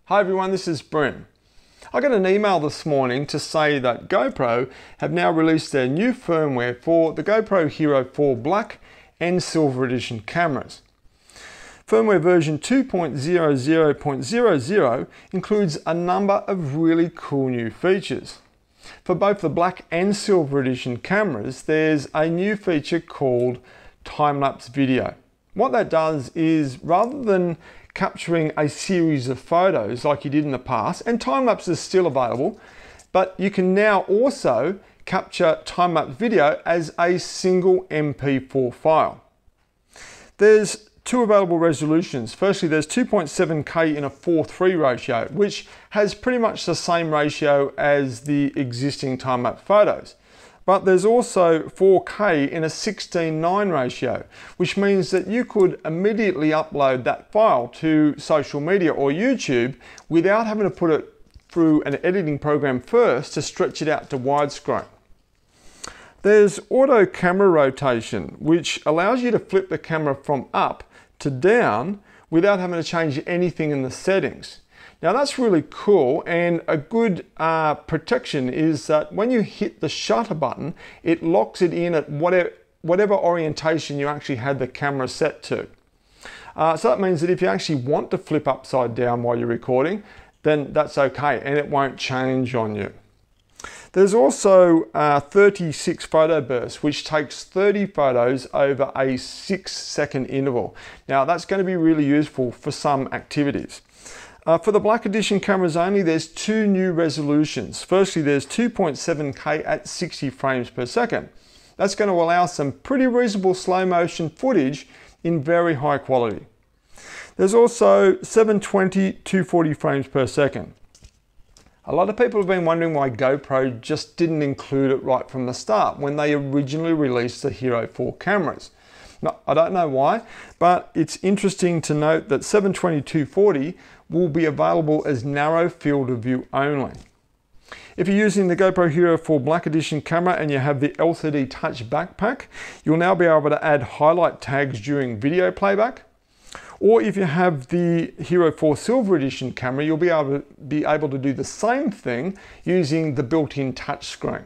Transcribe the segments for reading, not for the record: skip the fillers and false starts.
Hi everyone, this is Bryn. I got an email this morning to say that GoPro have now released their new firmware for the GoPro HERO4 Black and Silver Edition cameras. Firmware version 2.00.00 includes a number of really cool new features. For both the Black and Silver Edition cameras, there's a new feature called time-lapse video. What that does is, rather than capturing a series of photos like you did in the past, and time-lapse is still available, but you can now also capture time-lapse video as a single MP4 file. There's two available resolutions. Firstly, there's 2.7K in a 4:3 ratio, which has pretty much the same ratio as the existing time-lapse photos. But there's also 4K in a 16:9 ratio, which means that you could immediately upload that file to social media or YouTube without having to put it through an editing program first to stretch it out to widescreen. There's auto camera rotation, which allows you to flip the camera from up to down without having to change anything in the settings. Now that's really cool, and a good protection is that when you hit the shutter button, it locks it in at whatever orientation you actually had the camera set to. So that means that if you actually want to flip upside down while you're recording, then that's okay and it won't change on you. There's also 36 photo bursts, which takes 30 photos over a 6-second interval. Now that's going to be really useful for some activities. For the Black Edition cameras only, there's two new resolutions. Firstly, there's 2.7K at 60 frames per second. That's going to allow some pretty reasonable slow motion footage in very high quality. There's also 720 240 frames per second. A lot of people have been wondering why GoPro just didn't include it right from the start when they originally released the HERO4 cameras. No, I don't know why, but it's interesting to note that 720 240 will be available as narrow field of view only. If you're using the GoPro HERO4 Black Edition camera and you have the LCD Touch BacPac, you'll now be able to add HiLight Tags during video playback. Or if you have the HERO4 Silver Edition camera, you'll be able to do the same thing using the built-in touch screen.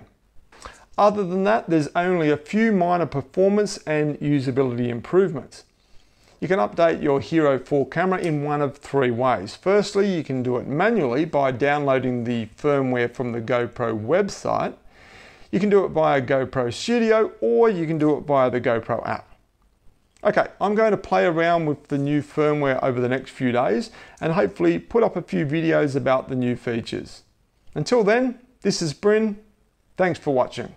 Other than that, there's only a few minor performance and usability improvements. You can update your HERO4 camera in one of three ways. Firstly, you can do it manually by downloading the firmware from the GoPro website. You can do it via GoPro Studio, or you can do it via the GoPro app. Okay, I'm going to play around with the new firmware over the next few days and hopefully put up a few videos about the new features. Until then, this is Bryn. Thanks for watching.